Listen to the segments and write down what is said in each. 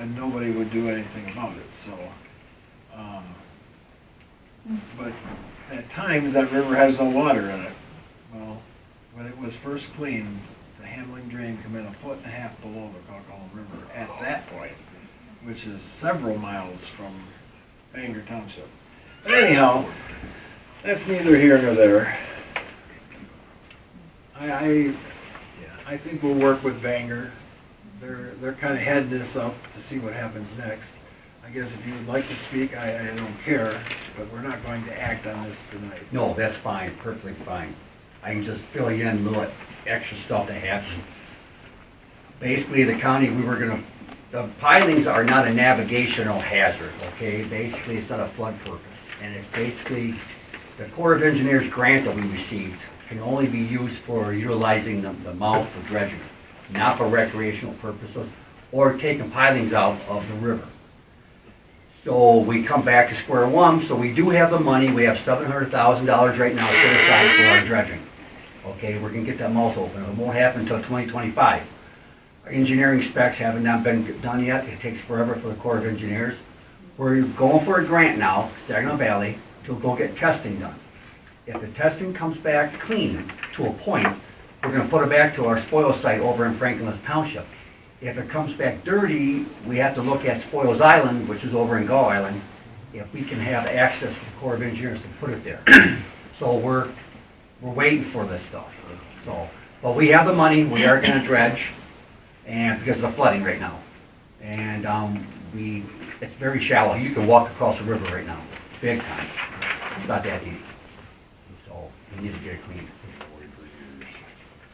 and nobody would do anything about it, so. But at times, that river has no water in it. Well, when it was first cleaned, the Hamling drain come in 1.5 feet below the Coquitlam River at that point, which is several miles from Bangor Township. But anyhow, that's neither here nor there. I think we'll work with Bangor. They're kind of heading this up to see what happens next. I guess if you would like to speak, I don't care, but we're not going to act on this tonight. No, that's fine, perfectly fine. I can just fill you in a little extra stuff that happened. Basically, the county, the pilings are not a navigational hazard, okay? Basically, it's not a flood purpose. And it's basically, the Corps of Engineers grant that we received can only be used for utilizing the mouth for dredging, not for recreational purposes, or taking pilings out of the river. So we come back to square one, so we do have the money. We have $700,000 right now set aside for our dredging. Okay, we're gonna get that mouth open. It won't happen until 2025. Our engineering specs haven't not been done yet. It takes forever for the Corps of Engineers. We're going for a grant now, Saginaw Valley, to go get testing done. If the testing comes back clean to a point, we're gonna put it back to our spoil site over in Franklin's Township. If it comes back dirty, we have to look at Spoils Island, which is over in Gull Island, if we can have access to the Corps of Engineers to put it there. So we're waiting for this stuff. So, but we have the money, we are gonna dredge, and because of the flooding right now. And it's very shallow. You can walk across the river right now, big time. It's not that deep. So we need to get it cleaned.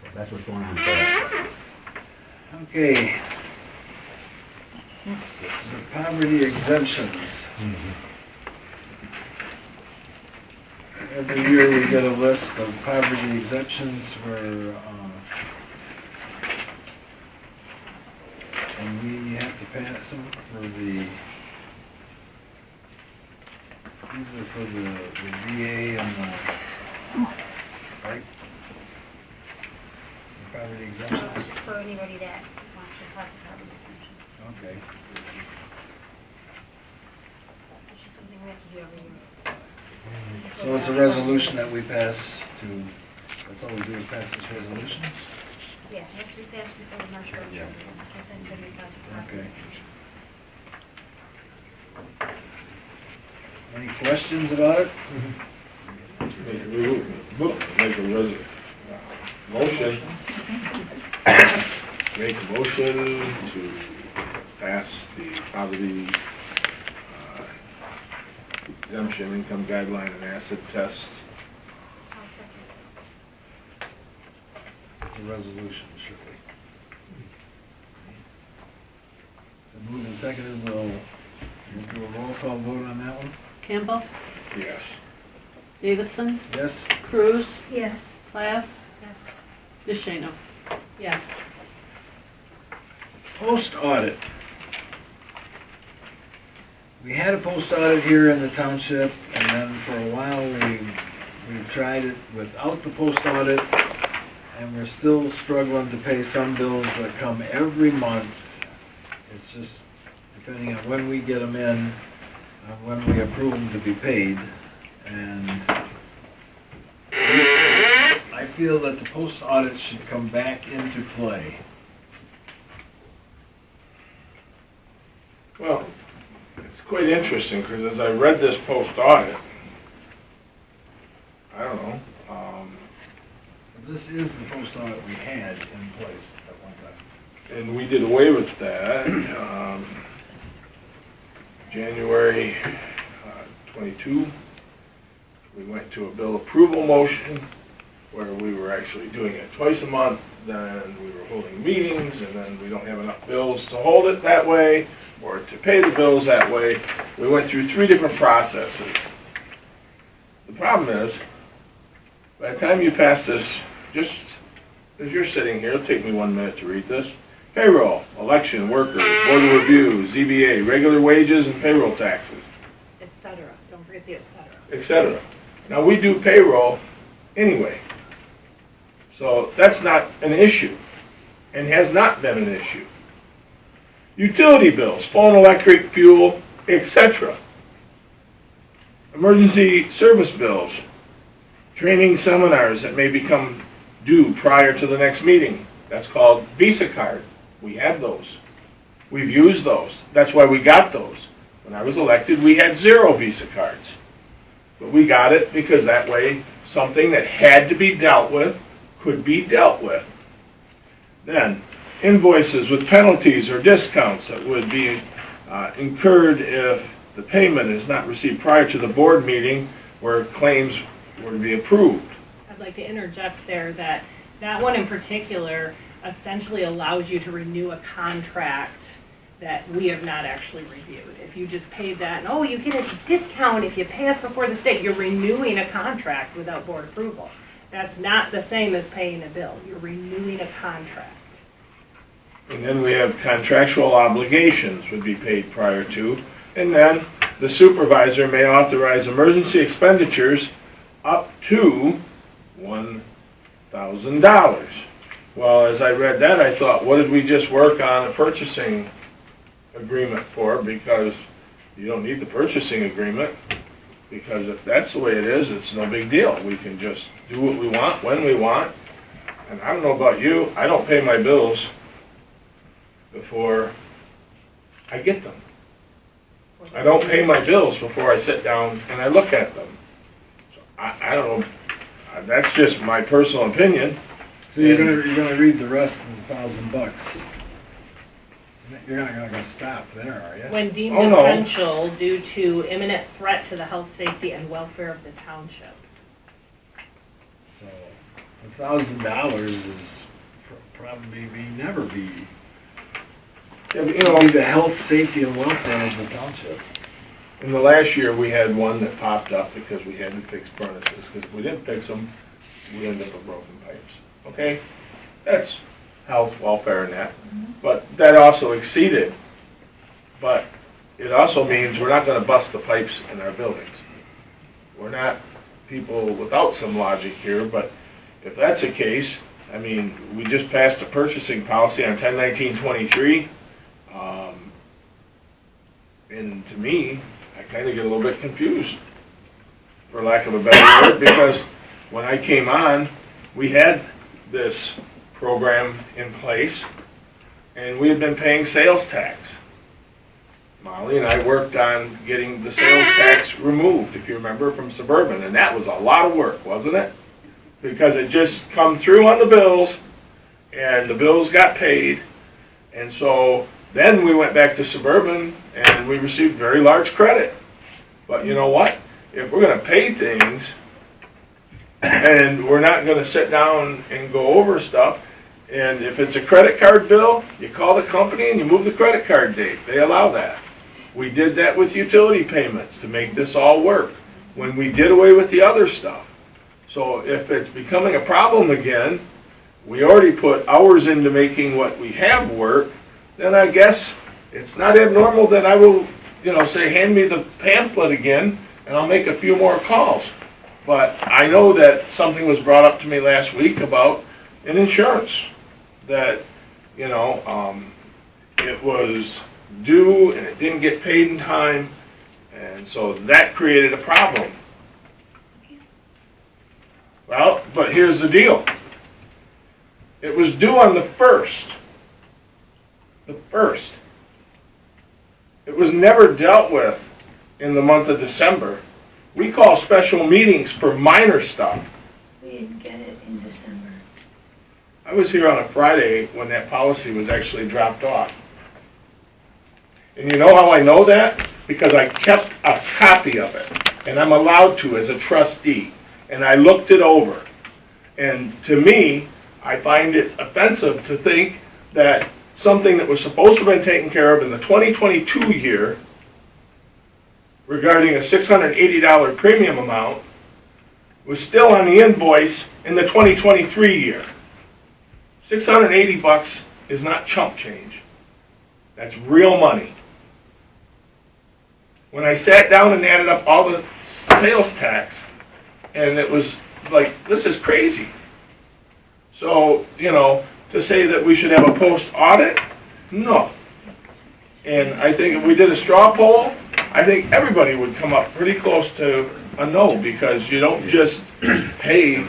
So that's what's going on there. Okay. The poverty exemptions. Every year we get a list of poverty exemptions where, and we have to pass them for these are for the VA and the, right? The poverty exemptions. This is for anybody that wants to apply for poverty exemption, Okay. which is something we have to do every year. So it's a resolution that we pass to, that's all we do is pass this resolution? Yeah, it has to be passed before the March road show, because anybody applies for poverty Okay. exemption. Any questions about it? Make a motion. Make a motion to pass the poverty exemption income guideline and acid test. I'll second it. It's a resolution, should we? Moved and seconded, we'll do a roll call vote on that one? Campbell, Yes. Davidson, Yes? Cruz, Yes. Class, Yes. DeShano. Yes. Post audit. We had a post audit here in the township, and then for a while we tried it without the post audit, and we're still struggling to pay some bills that come every month. It's just depending on when we get them in, when we approve them to be paid, and I feel that the post audit should come back into play. Well, it's quite interesting because as I read this post audit, I don't know, This is the post audit we had in place at one time. and we did away with that. January 22, we went to a bill approval motion where we were actually doing it twice a month, then we were holding meetings, and then we don't have enough bills to hold it that way, or to pay the bills that way. We went through 3 different processes. The problem is, by the time you pass this, just as you're sitting here, it'll take me 1 minute to read this. Payroll, election, workers, board of review, ZBA, regular wages and payroll taxes, Et cetera. Don't forget the et cetera. etc. Now, we do payroll anyway. So that's not an issue, and has not been an issue. Utility bills, phone, electric, fuel, etc. Emergency service bills, training seminars that may become due prior to the next meeting. That's called Visa card. We have those. We've used those. That's why we got those. When I was elected, we had 0 Visa cards. But we got it because that way something that had to be dealt with could be dealt with. Then, invoices with penalties or discounts that would be incurred if the payment is not received prior to the board meeting where claims were to be approved. I'd like to interject there that that one in particular essentially allows you to renew a contract that we have not actually reviewed. If you just paid that, and oh, you get a discount if you pay us before the state, you're renewing a contract without board approval. That's not the same as paying a bill. You're renewing a contract. And then we have contractual obligations would be paid prior to. And then the supervisor may authorize emergency expenditures up to $1,000. Well, as I read that, I thought, what did we just work on a purchasing agreement for? Because you don't need the purchasing agreement. Because if that's the way it is, it's no big deal. We can just do what we want, when we want. And I don't know about you, I don't pay my bills before I get them. I don't pay my bills before I sit down and I look at them. So I don't know, that's just my personal opinion. So you're gonna read the rest of the $1,000. You're not gonna stop there, are you? When deemed Oh, no. essential due to imminent threat to the health, safety, and welfare of the township. So $1,000 is probably never be. Yeah, but, you It'll know, be the health, safety, and welfare of the township. in the last year, we had one that popped up because we hadn't fixed furnaces. Because if we didn't fix them, we ended up with broken pipes. Okay? That's health, welfare, and that. But that also exceeded. But it also means we're not going to bust the pipes in our buildings. We're not people without some logic here, but if that's the case, I mean, we just passed a purchasing policy on 10/19/23. And to me, I kind of get a little bit confused, for lack of a better word, because when I came on, we had this program in place, and we had been paying sales tax. Molly and I worked on getting the sales tax removed, if you remember, from Suburban, and that was a lot of work, wasn't it? Because it just come through on the bills, and the bills got paid, and so then we went back to Suburban, and we received very large credit. But you know what? If we're gonna pay things, and we're not gonna sit down and go over stuff, and if it's a credit card bill, you call the company and you move the credit card date. They allow that. We did that with utility payments to make this all work, when we did away with the other stuff. So if it's becoming a problem again, we already put hours into making what we have work, then I guess it's not abnormal that I will, say, hand me the pamphlet again, and I'll make a few more calls. But I know that something was brought up to me last week about an insurance, that, it was due and it didn't get paid in time, and so that created a problem. Well, but here's the deal. It was due on the 1st. The 1st. It was never dealt with in the month of December. We call special meetings for minor stuff. We didn't get it in December. I was here on a Friday when that policy was actually dropped off. And you know how I know that? Because I kept a copy of it, and I'm allowed to as a trustee. And I looked it over. And to me, I find it offensive to think that something that was supposed to have been taken care of in the 2022 year regarding a $680 premium amount was still on the invoice in the 2023 year. $680 is not chump change. That's real money. When I sat down and added up all the sales tax, and it was like, this is crazy. So, to say that we should have a post-audit, no. And I think if we did a straw poll, I think everybody would come up pretty close to a no, because you don't just pay.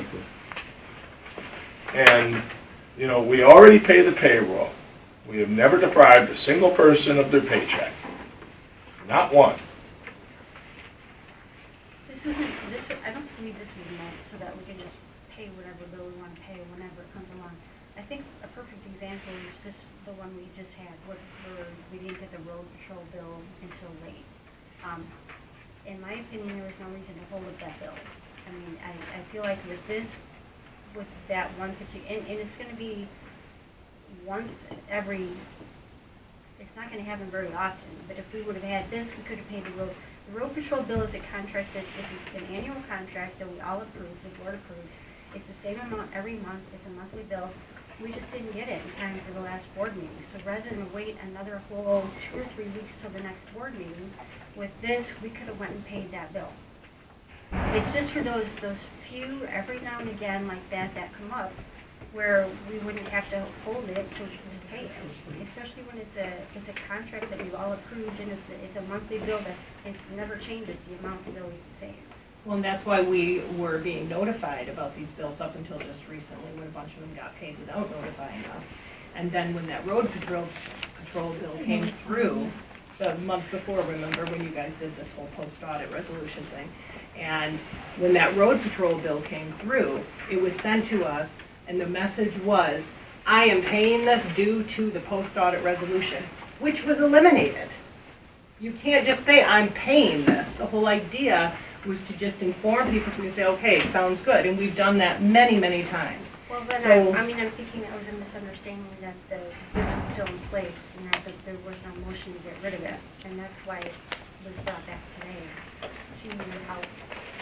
And, you know, we already pay the payroll. We have never deprived a single person of their paycheck. Not one. I don't believe this was meant so that we can just pay whatever bill we want to pay whenever it comes along. I think a perfect example is just the one we just had, where we didn't get the road patrol bill until late. In my opinion, there was no reason to hold up that bill. I mean, I feel like with that one particular, and it's going to be once every, it's not going to happen very often, but if we would have had this, we could have paid the road. The road patrol bill is a contract it's an annual contract that we all approved, the board approved. It's the same amount every month, it's a monthly bill. We just didn't get it in time for the last board meeting. So rather than wait another whole 2 or 3 weeks till the next board meeting, with this, we could have went and paid that bill. It's just for those few, every now and again like that come up, where we wouldn't have to hold it to pay it. Especially when it's a contract that we've all approved and it's a monthly bill it never changes. The amount is always the same. Well, and that's why we were being notified about these bills up until just recently, when a bunch of them got paid without notifying us. And then when that road patrol bill came through, the month before, remember, when you guys did this whole post-audit resolution thing, and when that road patrol bill came through, it was sent to us, and the message was, I am paying this due to the post-audit resolution, which was eliminated. You can't just say, I'm paying this. The whole idea was to just inform people so we can say, okay, sounds good. And we've done that many, many times. Well, then, So- I'm thinking that was a misunderstanding that this was still in place and that there was no motion to get rid of it. And that's why it was brought back today, to help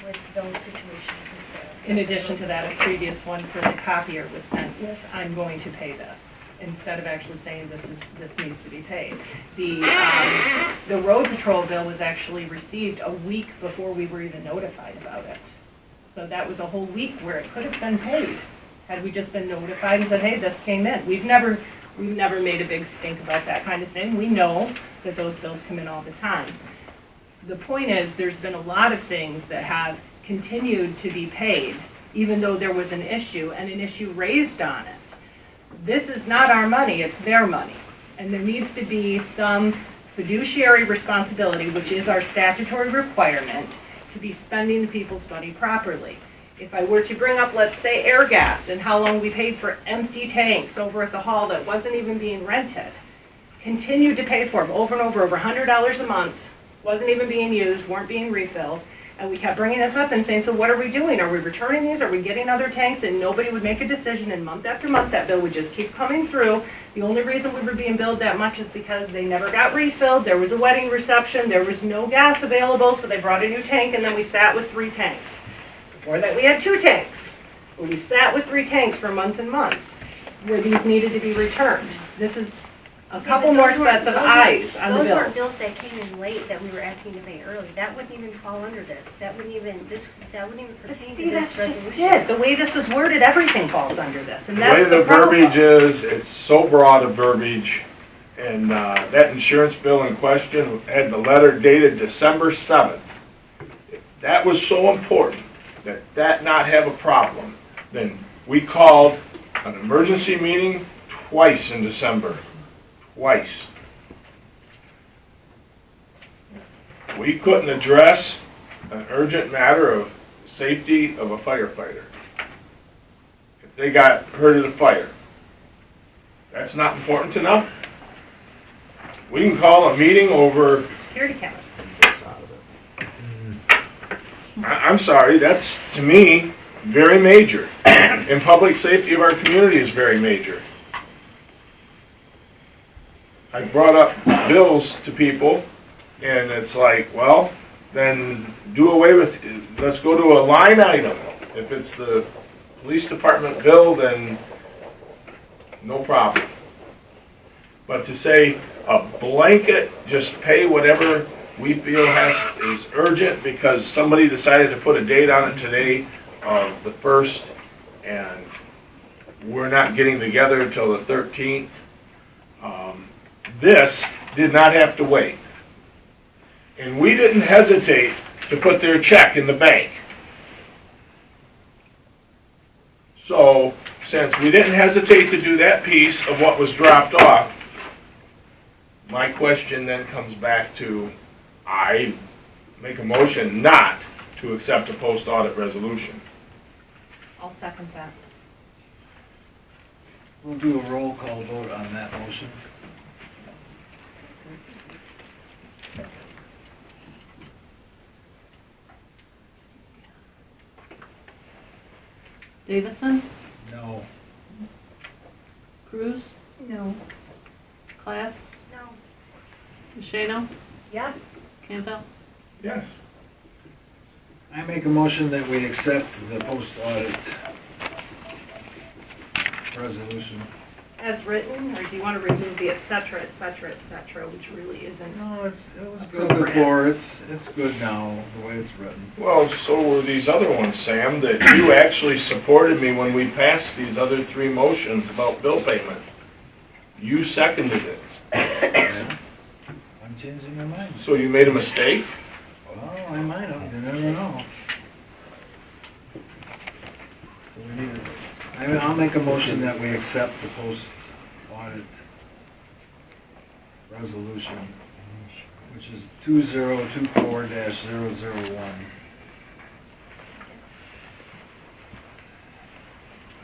with those situations. In addition to that, a previous one for the copier was sent with, I'm going to pay this, instead of actually saying this needs to be paid. The road patrol bill was actually received a week before we were even notified about it. So that was a whole week where it could have been paid, had we just been notified and said, hey, this came in. We've never made a big stink about that kind of thing. We know that those bills come in all the time. The point is, there's been a lot of things that have continued to be paid, even though there was an issue and an issue raised on it. This is not our money, it's their money. And there needs to be some fiduciary responsibility, which is our statutory requirement, to be spending people's money properly. If I were to bring up, let's say, air gas and how long we paid for empty tanks over at the hall that wasn't even being rented, continued to pay for them over and over $100 a month, wasn't even being used, weren't being refilled, and we kept bringing this up and saying, so what are we doing? Are we returning these? Are we getting other tanks? And nobody would make a decision, and month after month that bill would just keep coming through. The only reason we were being billed that much is because they never got refilled, there was a wedding reception, there was no gas available, so they brought a new tank, and then we sat with 3 tanks. Before that we had 2 tanks, but we sat with 3 tanks for months and months, where these needed to be returned. This is a couple more sets of eyes on the Those bills. weren't bills that came in late that we were asking to pay early. That wouldn't even fall under this. That wouldn't even pertain to See, this that's just resolution. it. The way this is worded, everything falls under this, and The that's way the the problem. verbiage is, it's so broad a verbiage, and that insurance bill in question had the letter dated December 7th. If that was so important, that not have a problem, then we called an emergency meeting twice in December. Twice. We couldn't address an urgent matter of safety of a firefighter. If they got hurt at a fire, that's not important enough? We can call a meeting over, Security cameras. I'm sorry, that's, to me, very major. And public safety of our community is very major. I brought up bills to people, and it's like, well, then do away with, let's go to a line item. If it's the police department bill, then no problem. But to say a blanket, just pay whatever we feel is urgent because somebody decided to put a date on it today of the 1st, and we're not getting together until the 13th. This did not have to wait. And we didn't hesitate to put their check in the bank. So, since we didn't hesitate to do that piece of what was dropped off, my question then comes back to, I make a motion not to accept a post-audit resolution. I'll second that. We'll do a roll call vote on that motion. Davison, No. Cruz, No. Class, No. Shano, Yes. Campbell. Yes. I make a motion that we accept the post-audit resolution. As written, or do you want to remove the et cetera, which really isn't? No, it was good before, it's good now, the way it's written. Well, so were these other ones, Sam, that you actually supported me when we passed these other three motions about bill payment. You seconded it. Yeah. I'm changing my mind. So you made a mistake? Well, I might have, you never know. So we need to, I'll make a motion that we accept the post-audit resolution, which is 2024-001.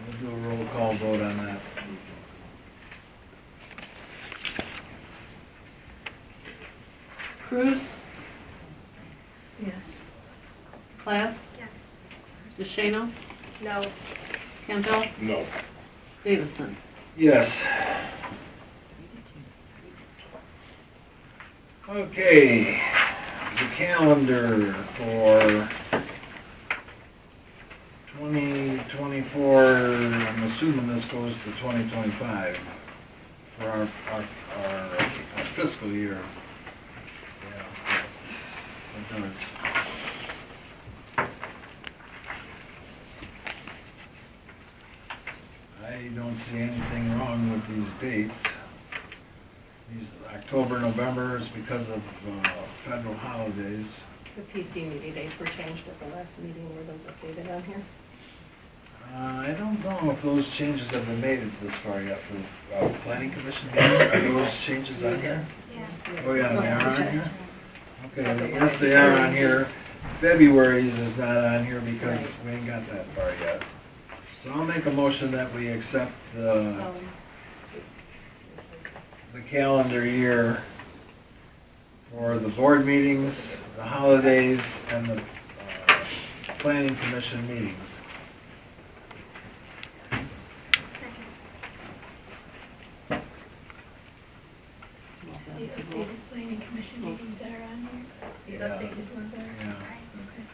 We'll do a roll call vote on that. Cruz, Yes. Class, Yes. Shano, No. Campbell, No. Davison. Yes. Okay, the calendar for 2024, I'm assuming this goes to 2025 for our fiscal year. Yeah, it does. I don't see anything wrong with these dates. These October, November is because of federal holidays. The PC meeting dates were changed at the last meeting. Were those updated on here? I don't know if those changes have been made this far yet for planning commission meeting. Are those changes on here? Yeah. Oh, yeah, they are on here? Okay, yes, they are on here. February's is not on here because we ain't got that far yet. So I'll make a motion that we accept the calendar year for the board meetings, the holidays, and the planning commission meetings. Second. The updated planning commission meetings are on here. The Yeah. updated ones are. Yeah. Okay.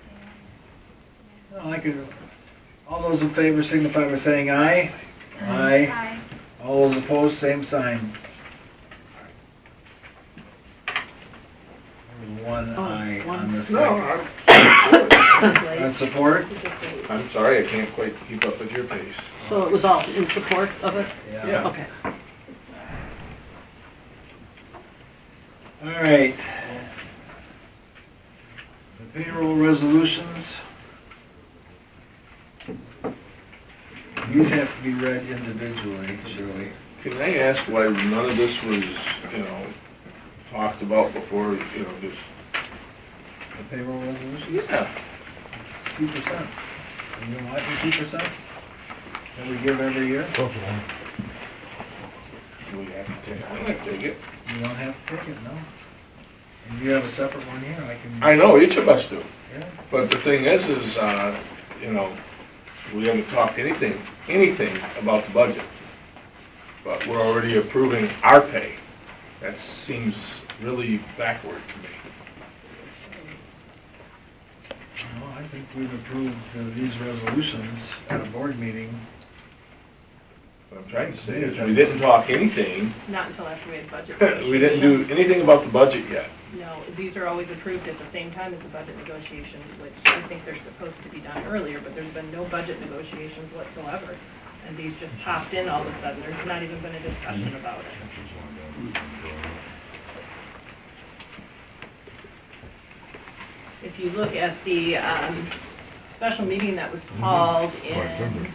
Well, I could, all those in favor signify by saying aye. Aye. Aye. All those opposed, same sign. There's one Oh, aye one. on this No, side. On support? I'm sorry, I can't quite keep up with your pace. So it was all in support of it? Yeah. Okay. All right. The payroll resolutions. These have to be read individually, Shirley. Can I ask why none of this was, talked about before, just... The payroll resolutions? Yeah. 2%. You don't like the 2% that we give every year? Do we have to take, I might take it. You don't have to take it, no. And you have a separate one here, I can. I know, each of us do. Yeah. But the thing is, we haven't talked anything about the budget. But we're already approving our pay. That seems really backward to me. Well, I think we've approved these resolutions at a board meeting. What I'm trying to say is, we didn't talk anything, Not until after we had budget. we didn't do anything about the budget yet. No, these are always approved at the same time as the budget negotiations, which I think they're supposed to be done earlier, but there's been no budget negotiations whatsoever. And these just popped in all of a sudden. There's not even been a discussion about it. if you look at the special meeting that was called in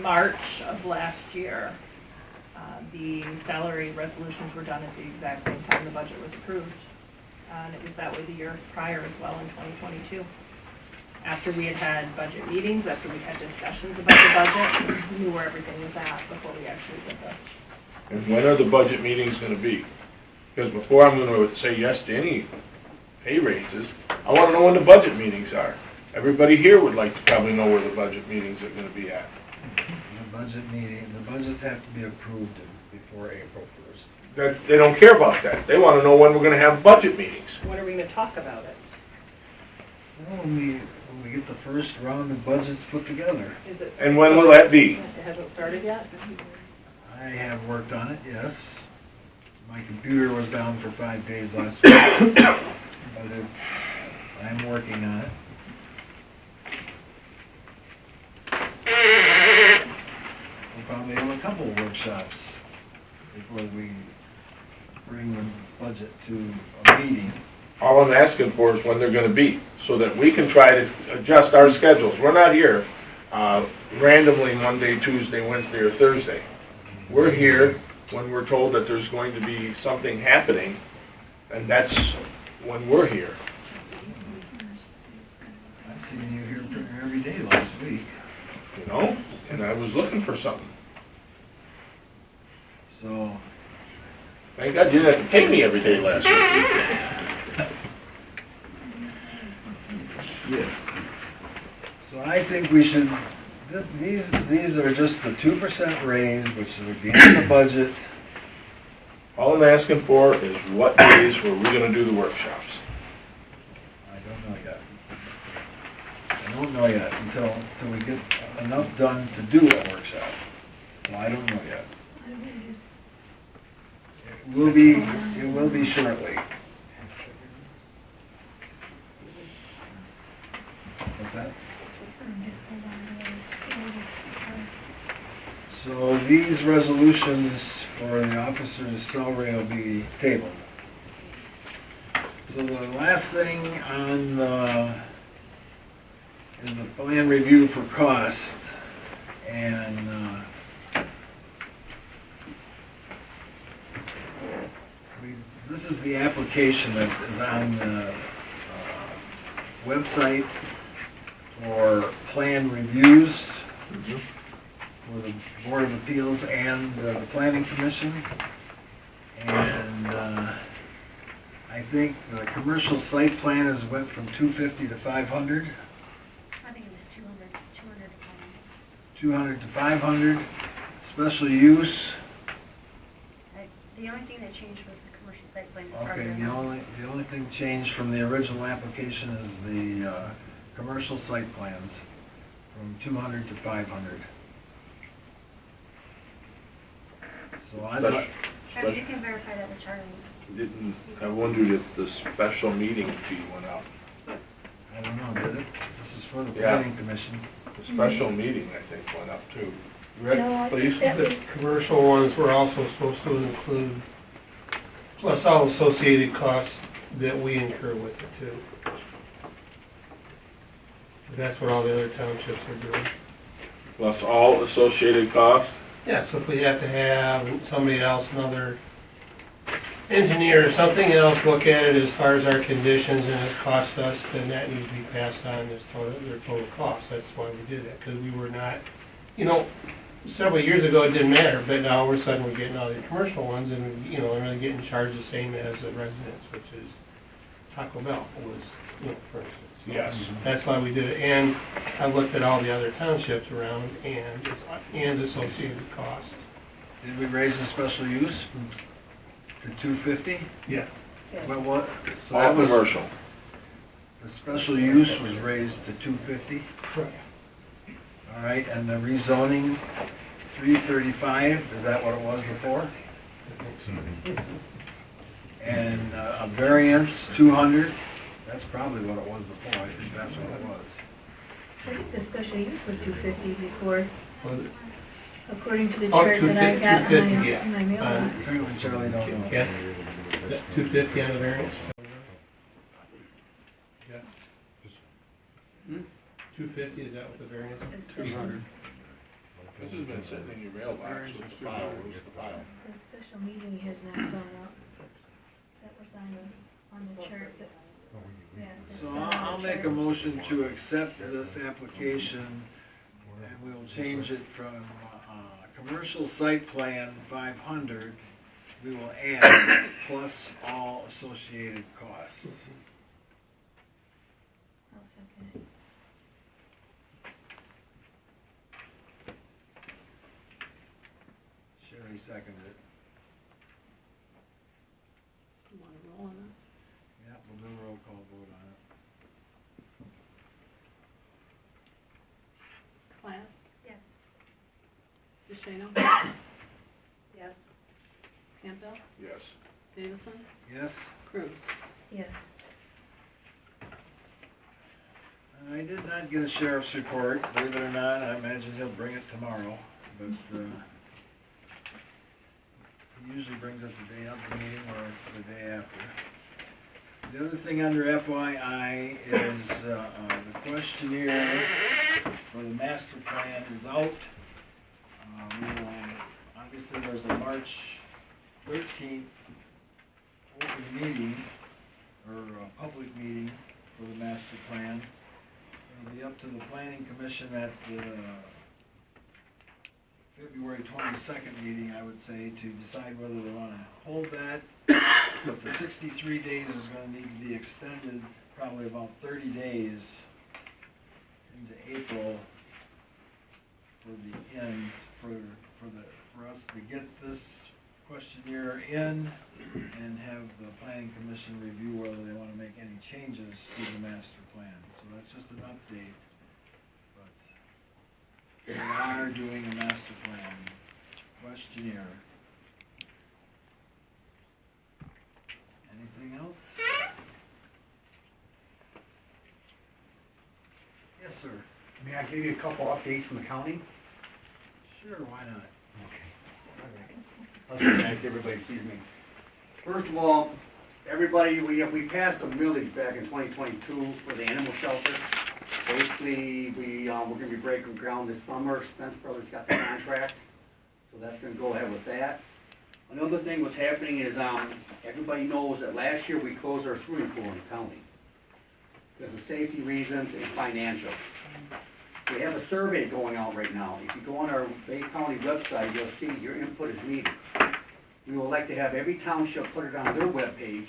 March of last year, the salary resolutions were done at the exact same time the budget was approved. And it was that way the year prior as well in 2022. After we had had budget meetings, after we had discussions about the budget, we knew where everything was at before we actually did this. And when are the budget meetings gonna be? Because before I'm gonna say yes to any pay raises, I wanna know when the budget meetings are. Everybody here would like to probably know where the budget meetings are gonna be at. The budget meeting, the budgets have to be approved before April 1st. They don't care about that. They wanna know when we're gonna have budget meetings. When are we gonna talk about it? Well, when we get the first round of budgets put together. Is it? And when will that be? It hasn't started yet? I have worked on it, yes. My computer was down for 5 days last week, but I'm working on it. We'll probably have a couple of workshops before we bring the budget to a meeting. All I'm asking for is when they're gonna be, so that we can try to adjust our schedules. We're not here randomly Monday, Tuesday, Wednesday, or Thursday. We're here when we're told that there's going to be something happening, and that's when we're here. I've seen you here every day last week, You know, and I was looking for something. so Thank God you didn't have to pay me every day last week. So I think we should, these are just the 2% raise, which would be in the budget. All I'm asking for is what days were we gonna do the workshops? I don't know yet. I don't know yet until we get enough done to do a workshop. So I don't know yet. It will be shortly. What's that? So these resolutions for the officer's salary will be tabled. So the last thing on in the plan review for cost, and this is the application that is on the website for plan reviews for the Board of Appeals and the Planning Commission. And I think the commercial site plan has went from 250 to 500, I think it was 200 to 200 to 500. Special use, The only thing that changed was the commercial site plan. as far as okay, I know. the only thing changed from the original application is the commercial site plans from 200 to 500. So I'd like, Charlie, you can verify that with Charlie. Didn't, I wondered if the special meeting fee went up. I don't know, did it? This is for the Yeah. Planning Commission. The special meeting, I think, went up too. No, I Rick, please? think that The was, commercial ones were also supposed to include, plus all associated costs that we incur with it too. That's what all the other townships are doing. Plus all associated costs? Yeah, so if we have to have somebody else, another engineer or something else look at it as far as our conditions and it costs us, then that needs to be passed on as their total cost. That's why we did that, because we were not, several years ago it didn't matter, but now all of a sudden we're getting all the commercial ones and, they're really getting charged the same as the residents, which is Taco Bell was, for instance. Yes. That's why we did it. And I looked at all the other townships around and associated costs. Did we raise the special use to 250? Yeah. Well, what? So All that was, commercial. the special use was raised to 250? Correct. All right, and the rezoning, 335, is that what it was before? And a variance, 200, that's probably what it was before, I think that's what it was. I think the special use was 250 before, Was it? according to the Oh, chart that I got 250, yeah. in my mailbox. Apparently Charlie don't know. Yeah. 250 on the variance? Yeah. 250, is that what the variance The is? special, This has been sitting in your mailbox with the file, where's the file? the special meeting has not gone up. That was on the chart that, yeah. that's So not on the I'll make a chart. motion to accept this application, and we'll change it from, commercial site plan 500, we will add plus all associated costs. I'll second it. Sherry seconded it. You want to roll on it? Yeah, we'll do a roll call vote on it. Class, Yes. DeShano, Yes. Campbell, Yes. Davison, Yes? Cruz. Yes. I did not get a sheriff's report, believe it or not, I imagine he'll bring it tomorrow, but, he usually brings it the day of the meeting or the day after. The other thing under FYI is, the questionnaire for the master plan is out. We will, obviously, there's a March 13th open meeting, or a public meeting for the master plan. It'll be up to the planning commission at the February 22nd meeting, I would say, to decide whether they want to hold that. But the 63 days is going to need to be extended probably about 30 days into April for the end, for us to get this questionnaire in and have the planning commission review whether they want to make any changes to the master plan. So that's just an update. But we are doing a master plan questionnaire. Anything else? Yes, sir. May I give you a couple updates from the county? Sure, why not? Let's get back to everybody, excuse me. First of all, everybody, we passed a millage back in 2022 for the animal shelter. Basically, we're gonna be breaking ground this summer. Spence Brothers got the contract, so that's gonna go ahead with that. Another thing what's happening is, everybody knows that last year we closed our swimming pool in the county because of safety reasons and financial. We have a survey going out right now. If you go on our Bay County website, you'll see your input is needed. We would like to have every township put it on their webpage.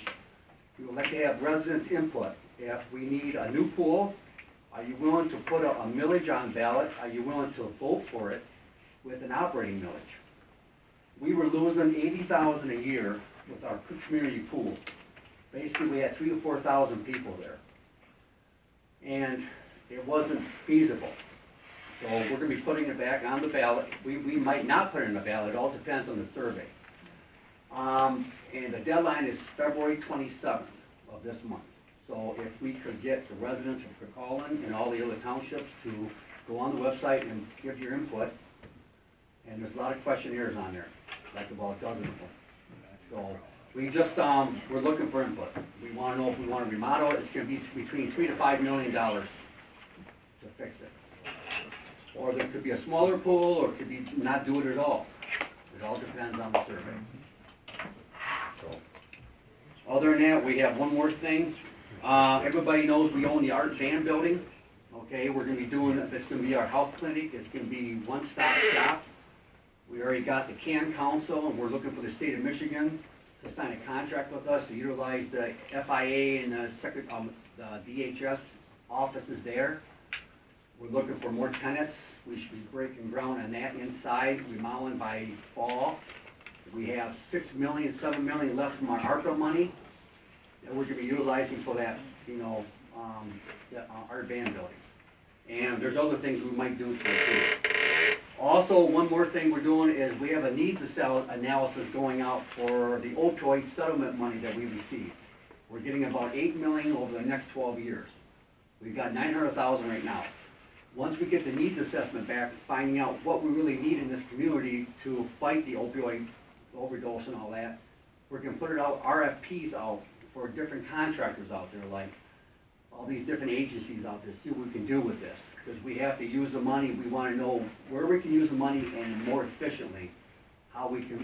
We would like to have residents' input. If we need a new pool, are you willing to put a millage on ballot? Are you willing to vote for it with an operating millage? We were losing $80,000 a year with our community pool. Basically, we had 3,000 to 4,000 people there. And it wasn't feasible. So we're gonna be putting it back on the ballot. We might not put it on the ballot, it all depends on the survey. And the deadline is February 27th of this month. So if we could get the residents of Crickaullin and all the other townships to go on the website and give your input, and there's a lot of questionnaires on there, like about a dozen of them. So we just, we're looking for input. We wanna know if we wanna remodel it, it's gonna be between $3 to $5 million to fix it. Or there could be a smaller pool, or it could be not do it at all. It all depends on the survey. So, other than that, we have one more thing. Everybody knows we own the Art Van building. Okay, we're gonna be doing, it's gonna be our health clinic, it's gonna be one-stop shop. We already got the CAN Council, and we're looking for the state of Michigan to sign a contract with us to utilize the FIA and the DHS offices there. We're looking for more tenants. We should be breaking ground on that inside, remodeling by fall. We have $6 million, $7 million left from our ARPA money that we're gonna be utilizing for that, our band building. And there's other things we might do to it too. Also, one more thing we're doing is we have a needs analysis going out for the opioid settlement money that we received. We're getting about $8 million over the next 12 years. We've got $900,000 right now. Once we get the needs assessment back, finding out what we really need in this community to fight the opioid overdose and all that, we're gonna put it out, RFPs out for different contractors out there, like all these different agencies out there, see what we can do with this. Because we have to use the money, we wanna know where we can use the money and more efficiently, how we can,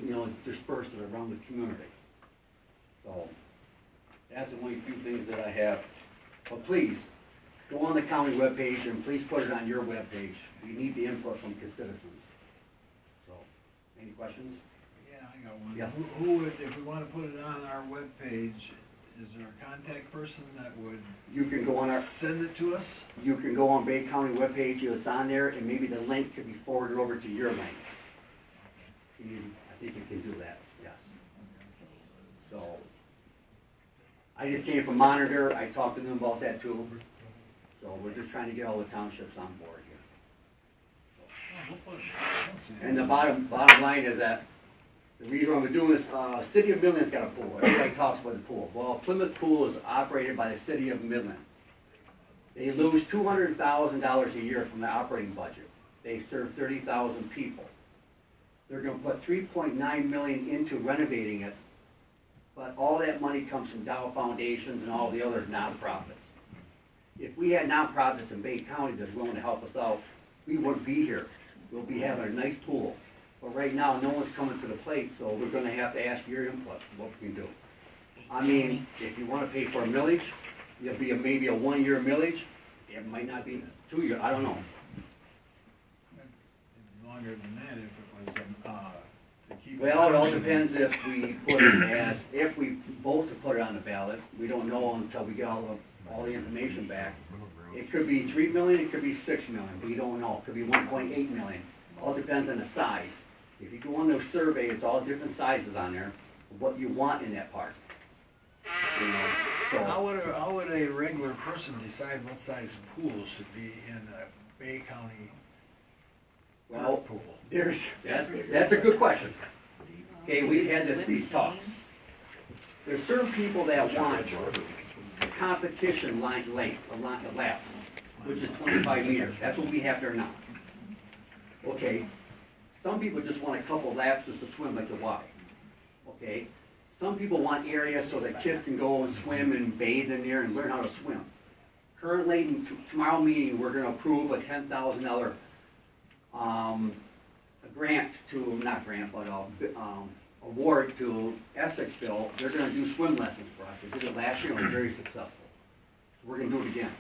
disperse it around the community. So, that's the only few things that I have. But please, go on the county webpage and please put it on your webpage. We need the input from citizens. So, any questions? Yeah, I got one. Yes. Who would, if we wanna put it on our webpage, is there a contact person that would You can go on our, send it to us? you can go on Bay County webpage, it's on there, and maybe the link could be forwarded over to your link. I think you can do that, yes. So, I just came from Monitor, I talked to them about that too. So we're just trying to get all the townships on board here. Oh, we'll put it. I don't see it. And the bottom line is that, the reason why we're doing this, City of Midland's got a pool, everybody talks about the pool. Well, Plymouth Pool is operated by the City of Midland. They lose $200,000 a year from the operating budget. They serve 30,000 people. They're gonna put $3.9 million into renovating it, but all that money comes from Dow Foundations and all the other nonprofits. If we had nonprofits in Bay County that's willing to help us out, we wouldn't be here. We'll be having a nice pool. But right now, no one's coming to the plate, so we're gonna have to ask your input, what we can do. I mean, if you wanna pay for a millage, it'll be maybe a 1-year millage, it might not be 2 year, I don't know. Longer than that if it was, to keep. Well, it all depends if we put it as, if we vote to put it on the ballot, we don't know until we get all the information back. It could be 3 million, it could be 6 million, we don't know, it could be 1.8 million, all depends on the size. If you go on the survey, it's all different sizes on there, of what you want in that park. So, How would a regular person decide what size pool should be in a Bay County well, pool? that's a good question. Okay, we've had these talks. There's certain people that want a competition length, a lap, which is 25 meters. That's what we have there now. Okay, some people just want a couple laps just to swim like the Y. Okay, some people want areas so that kids can go and swim and bathe in there and learn how to swim. Currently, in tomorrow meeting, we're gonna approve a $10,000 a grant to, not grant, but award to Essexville. They're gonna do swim lessons for us. They did it last year and it was very successful. So we're gonna do it again.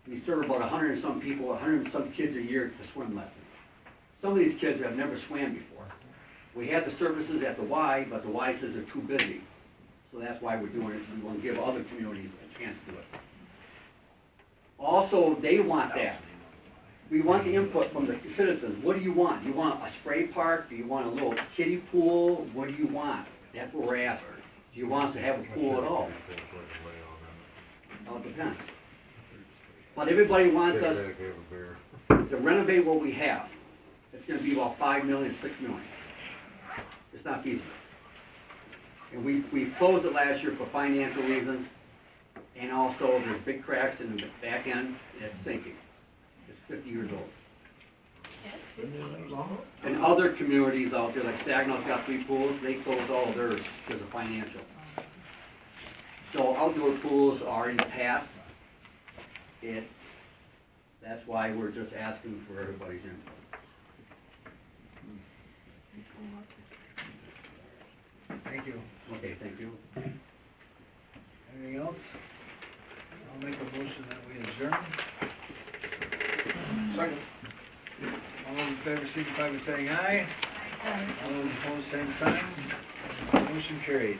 We serve about 100 and some people, 100 and some kids a year for swim lessons. Some of these kids have never swam before. We have the services at the Y, but the Y says they're too busy. So that's why we're doing it. We want to give other communities a chance to do it. Also, they want that. We want the input from the citizens. What do you want? Do you want a spray park? Do you want a little kiddie pool? What do you want? That's what we're asking. Do you want us to have a pool at all? Well, it depends. But everybody wants us to renovate what we have. It's gonna be about 5 million, 6 million. It's not feasible. And we closed it last year for financial reasons, and also there's big cracks in the back end, and it's sinking. It's 50 years old. And other communities out there, like Sagnaw's got 3 pools, they closed all of theirs because of financial. So outdoor pools are in the past. That's why we're just asking for everybody's input. Thank you. Okay, thank you. Anything else? I'll make a motion that we adjourn. Second. All those in favor signify by saying aye. All those opposed, same sign. Motion carried.